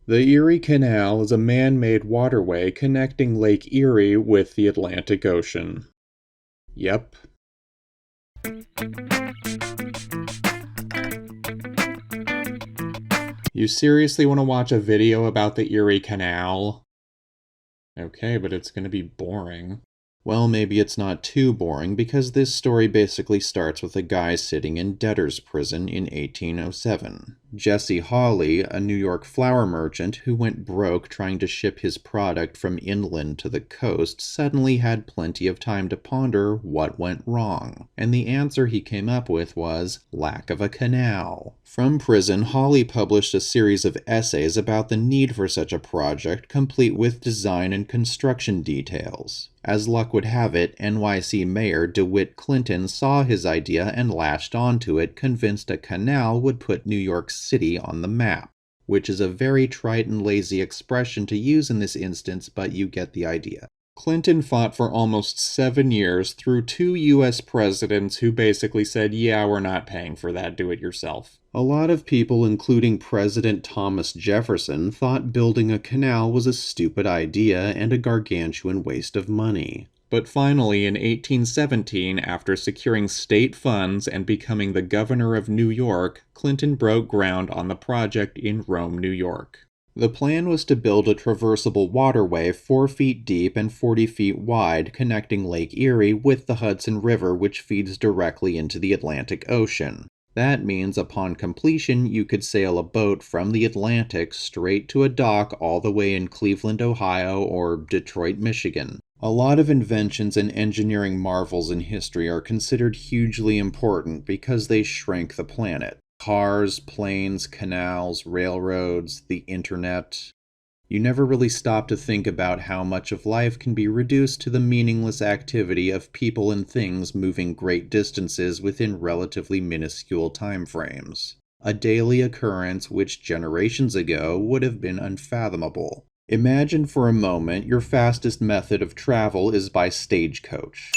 The Erie Canal is a man-made waterway connecting Lake Erie with the Atlantic Ocean. Yep. You seriously want to watch a video about the Erie Canal? Okay, but it's gonna be boring. Well, maybe it's not too boring, because this story basically starts with a guy sitting in debtor's prison in 1807. Jesse Hawley, a New York flour merchant who went broke trying to ship his product from inland to the coast, suddenly had plenty of time to ponder what went wrong. And the answer he came up with was lack of a canal. From prison, Hawley published a series of essays about the need for such a project, complete with design and construction details. As luck would have it, NYC Mayor DeWitt Clinton saw his idea and latched onto it, convinced a canal would put New York City on the map, which is a very trite and lazy expression to use in this instance, but you get the idea. Clinton fought for almost 7 years through 2 US presidents who basically said, yeah, we're not paying for that, do it yourself. A lot of people, including President Thomas Jefferson, thought building a canal was a stupid idea and a gargantuan waste of money. But finally, in 1817, after securing state funds and becoming the governor of New York, Clinton broke ground on the project in Rome, New York. The plan was to build a traversable waterway 4 feet deep and 40 feet wide, connecting Lake Erie with the Hudson River, which feeds directly into the Atlantic Ocean. That means upon completion, you could sail a boat from the Atlantic straight to a dock all the way in Cleveland, Ohio, or Detroit, Michigan. A lot of inventions and engineering marvels in history are considered hugely important because they shrank the planet. Cars, planes, canals, railroads, the internet. You never really stop to think about how much of life can be reduced to the meaningless activity of people and things moving great distances within relatively minuscule time frames. A daily occurrence which generations ago would have been unfathomable. Imagine for a moment your fastest method of travel is by stagecoach.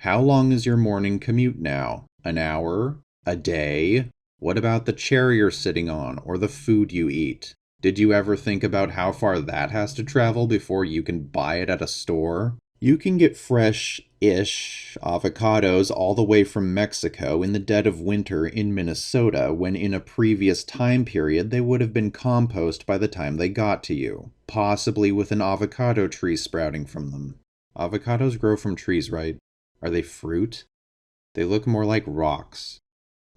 How long is your morning commute now? An hour? A day? What about the chair you're sitting on, or the food you eat? Did you ever think about how far that has to travel before you can buy it at a store? You can get fresh-ish avocados all the way from Mexico in the dead of winter in Minnesota, when in a previous time period they would have been compost by the time they got to you, possibly with an avocado tree sprouting from them. Avocados grow from trees, right? Are they fruit? They look more like rocks.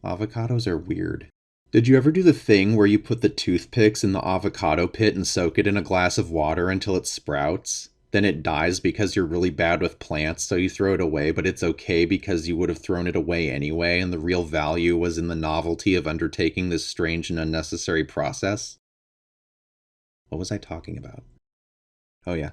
Avocados are weird. Did you ever do the thing where you put the toothpicks in the avocado pit and soak it in a glass of water until it sprouts? Then it dies because you're really bad with plants, so you throw it away, but it's okay because you would have thrown it away anyway, and the real value was in the novelty of undertaking this strange and unnecessary process? What was I talking about? Oh yeah.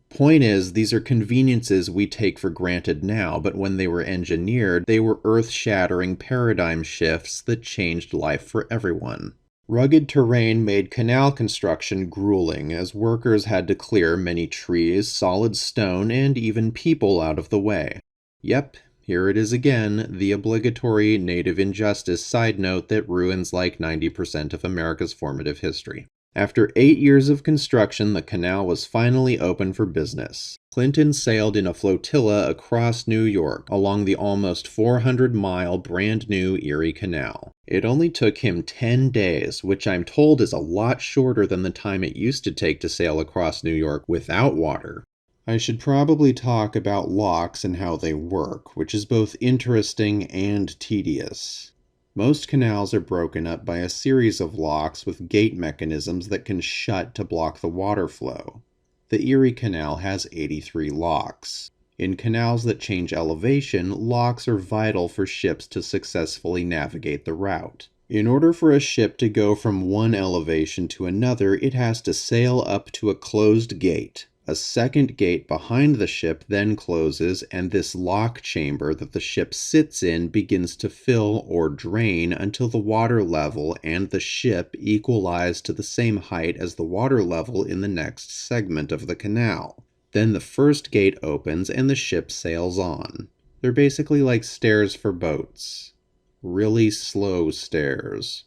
Point is, these are conveniences we take for granted now, but when they were engineered, they were earth-shattering paradigm shifts that changed life for everyone. Rugged terrain made canal construction grueling, as workers had to clear many trees, solid stone, and even people out of the way. Yep, here it is again, the obligatory native injustice side note that ruins like 90% of America's formative history. After 8 years of construction, the canal was finally open for business. Clinton sailed in a flotilla across New York, along the almost 400-mile brand-new Erie Canal. It only took him 10 days, which I'm told is a lot shorter than the time it used to take to sail across New York without water. I should probably talk about locks and how they work, which is both interesting and tedious. Most canals are broken up by a series of locks with gate mechanisms that can shut to block the water flow. The Erie Canal has 83 locks. In canals that change elevation, locks are vital for ships to successfully navigate the route. In order for a ship to go from one elevation to another, it has to sail up to a closed gate. A second gate behind the ship then closes, and this lock chamber that the ship sits in begins to fill or drain until the water level and the ship equalize to the same height as the water level in the next segment of the canal. Then the first gate opens and the ship sails on. They're basically like stairs for boats. Really slow stairs.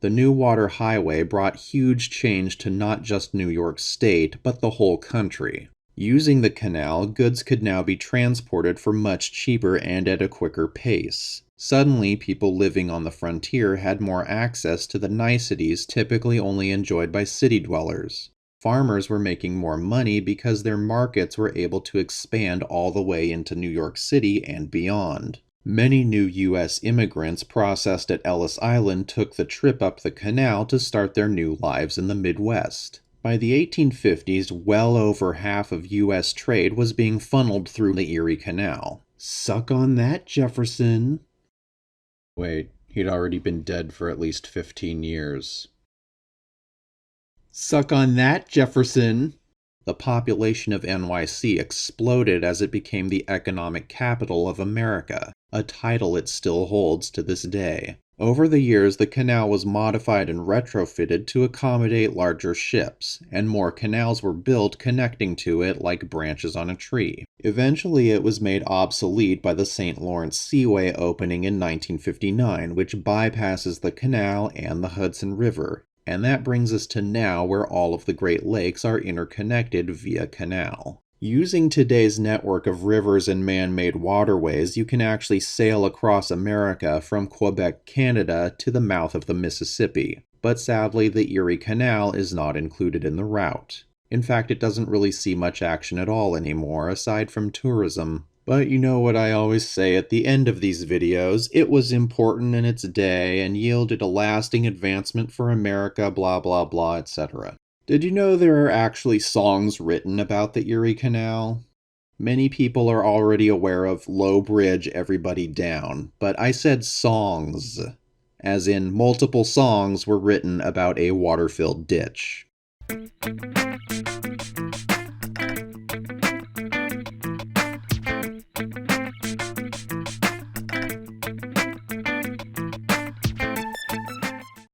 The new water highway brought huge change to not just New York State, but the whole country. Using the canal, goods could now be transported for much cheaper and at a quicker pace. Suddenly, people living on the frontier had more access to the niceties typically only enjoyed by city dwellers. Farmers were making more money because their markets were able to expand all the way into New York City and beyond. Many new U.S. immigrants processed at Ellis Island took the trip up the canal to start their new lives in the Midwest. By the 1850s, well over half of U.S. trade was being funneled through the Erie Canal. Suck on that, Jefferson! Wait, he'd already been dead for at least 15 years. Suck on that, Jefferson! The population of NYC exploded as it became the economic capital of America, a title it still holds to this day. Over the years, the canal was modified and retrofitted to accommodate larger ships, and more canals were built connecting to it like branches on a tree. Eventually, it was made obsolete by the St. Lawrence Seaway opening in 1959, which bypasses the canal and the Hudson River. And that brings us to now, where all of the Great Lakes are interconnected via canal. Using today's network of rivers and man-made waterways, you can actually sail across America from Quebec, Canada, to the mouth of the Mississippi. But sadly, the Erie Canal is not included in the route. In fact, it doesn't really see much action at all anymore, aside from tourism. But you know what I always say at the end of these videos, it was important in its day and yielded a lasting advancement for America, blah blah blah, etc. Did you know there are actually songs written about the Erie Canal? Many people are already aware of Low Bridge, Everybody Down, but I said songs, as in multiple songs were written about a water-filled ditch.